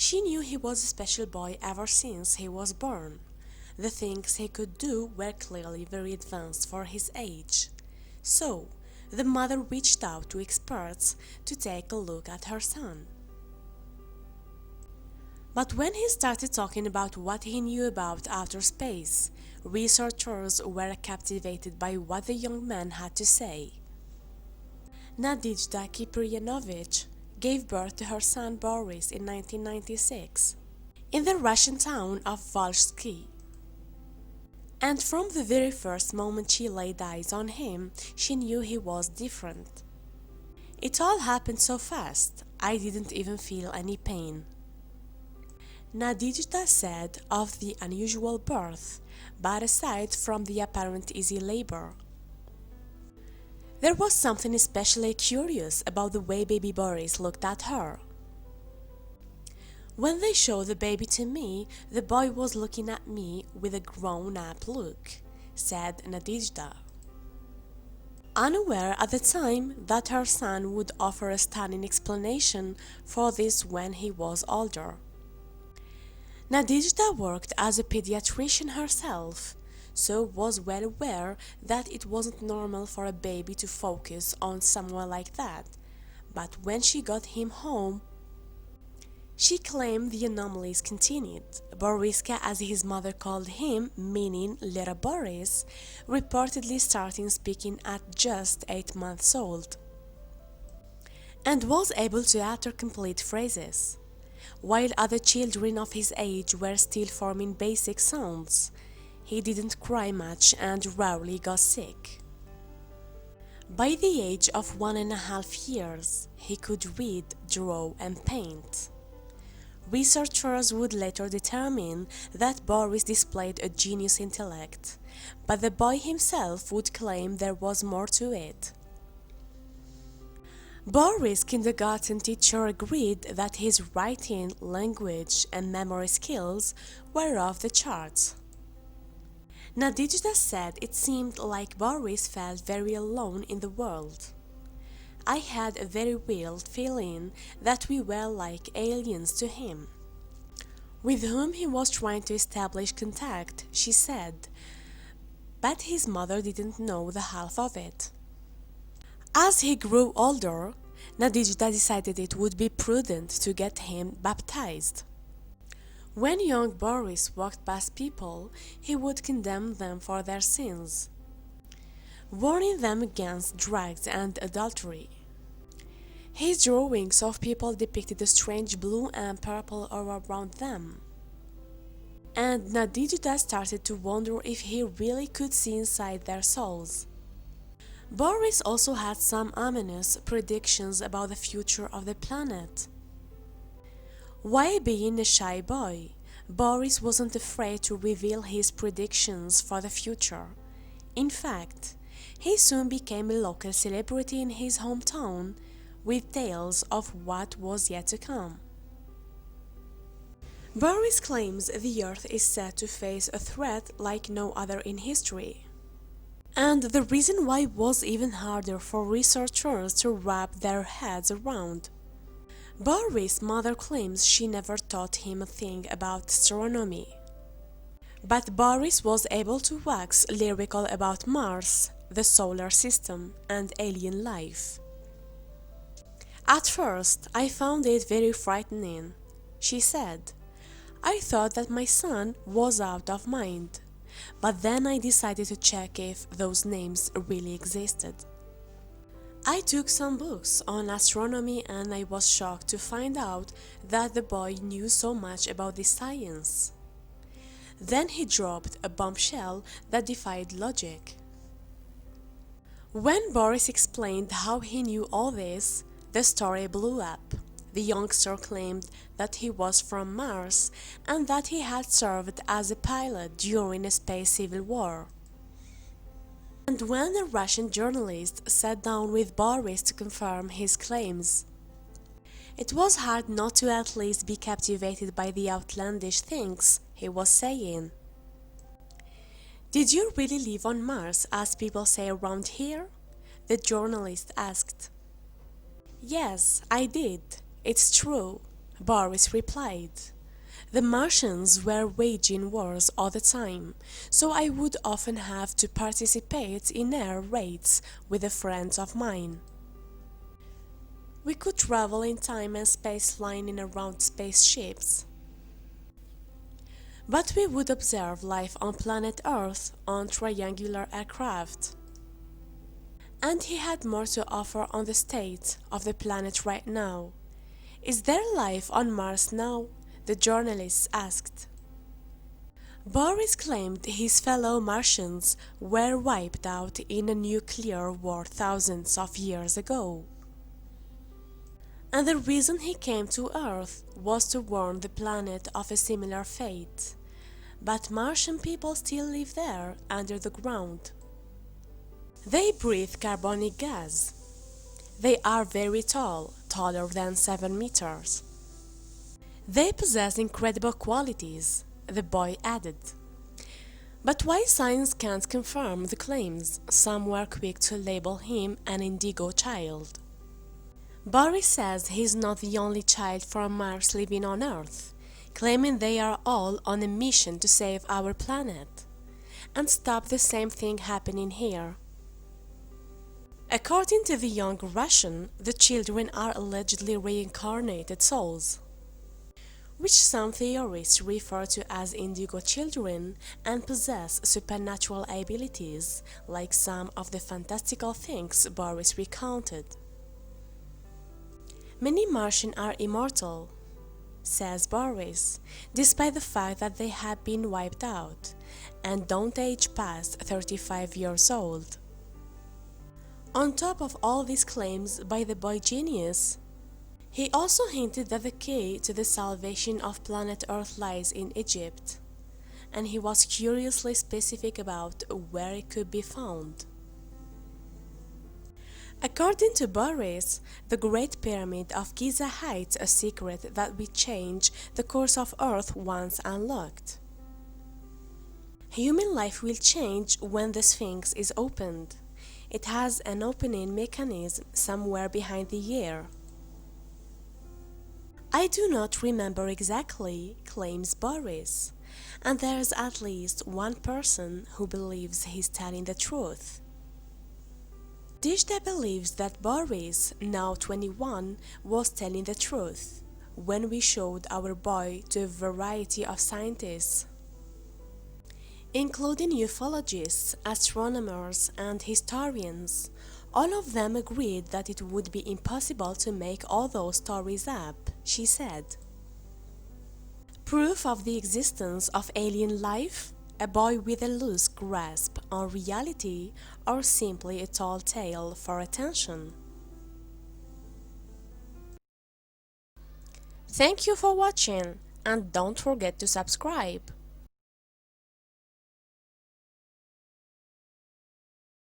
She knew he was a special boy ever since he was born. The things he could do were clearly very advanced for his age. So, the mother reached out to experts to take a look at her son. But when he started talking about what he knew about outer space, researchers were captivated by what the young man had to say. Nadezhda Kiprianovich gave birth to her son Boris in 1996 in the Russian town of Volzhsky. And from the very first moment she laid eyes on him, she knew he was different. It all happened so fast, I didn't even feel any pain. Nadezhda said of the unusual birth, but aside from the apparent easy labor, there was something especially curious about the way baby Boris looked at her. When they showed the baby to me, the boy was looking at me with a grown-up look, said Nadezhda. Unaware at the time that her son would offer a stunning explanation for this when he was older. Nadezhda worked as a pediatrician herself, so was well aware that it wasn't normal for a baby to focus on someone like that, but when she got him home, she claimed the anomalies continued. Boriska, as his mother called him, meaning little Boris, reportedly starting speaking at just 8 months old, and was able to utter complete phrases, while other children of his age were still forming basic sounds. He didn't cry much and rarely got sick. By the age of 1.5 years, he could read, draw, and paint. Researchers would later determine that Boris displayed a genius intellect, but the boy himself would claim there was more to it. Boris' kindergarten teacher agreed that his writing, language, and memory skills were off the charts. Nadezhda said it seemed like Boris felt very alone in the world. I had a very real feeling that we were like aliens to him, with whom he was trying to establish contact, she said, but his mother didn't know the half of it. As he grew older, Nadezhda decided it would be prudent to get him baptized. When young Boris walked past people, he would condemn them for their sins, warning them against drugs and adultery. His drawings of people depicted a strange blue and purple aura around them, and Nadezhda started to wonder if he really could see inside their souls. Boris also had some ominous predictions about the future of the planet. While being a shy boy, Boris wasn't afraid to reveal his predictions for the future. In fact, he soon became a local celebrity in his hometown, with tales of what was yet to come. Boris claims the Earth is set to face a threat like no other in history. And the reason why was even harder for researchers to wrap their heads around. Boris' mother claims she never taught him a thing about astronomy. But Boris was able to wax lyrical about Mars, the solar system, and alien life. At first, I found it very frightening, she said. I thought that my son was out of mind, but then I decided to check if those names really existed. I took some books on astronomy and I was shocked to find out that the boy knew so much about this science. Then he dropped a bombshell that defied logic. When Boris explained how he knew all this, the story blew up. The youngster claimed that he was from Mars and that he had served as a pilot during a space civil war. And when a Russian journalist sat down with Boris to confirm his claims, it was hard not to at least be captivated by the outlandish things he was saying. "Did you really live on Mars, as people say around here?" the journalist asked. "Yes, I did. It's true," Boris replied. The Martians were waging wars all the time, so I would often have to participate in air raids with a friend of mine. We could travel in time and space flying in around spaceships. But we would observe life on planet Earth on triangular aircraft. And he had more to offer on the state of the planet right now. Is there life on Mars now? The journalist asked. Boris claimed his fellow Martians were wiped out in a nuclear war thousands of years ago. And the reason he came to Earth was to warn the planet of a similar fate. But Martian people still live there, under the ground. They breathe carbonic gas. They are very tall, taller than 7 meters. They possess incredible qualities, the boy added. But while science can't confirm the claims, some were quick to label him an indigo child. Boris says he's not the only child from Mars living on Earth, claiming they are all on a mission to save our planet and stop the same thing happening here. According to the young Russian, the children are allegedly reincarnated souls, which some theorists refer to as indigo children and possess supernatural abilities like some of the fantastical things Boris recounted. Many Martians are immortal, says Boris, despite the fact that they have been wiped out and don't age past 35 years old. On top of all these claims by the boy genius, he also hinted that the key to the salvation of planet Earth lies in Egypt, and he was curiously specific about where it could be found. According to Boris, the Great Pyramid of Giza hides a secret that will change the course of Earth once unlocked. Human life will change when the Sphinx is opened. It has an opening mechanism somewhere behind the ear. I do not remember exactly, claims Boris, and there's at least one person who believes he's telling the truth. Dijda believes that Boris, now 21, was telling the truth when we showed our boy to a variety of scientists, including ufologists, astronomers, and historians. All of them agreed that it would be impossible to make all those stories up, she said. Proof of the existence of alien life? A boy with a loose grasp on reality, or simply a tall tale for attention? Thank you for watching, and don't forget to subscribe.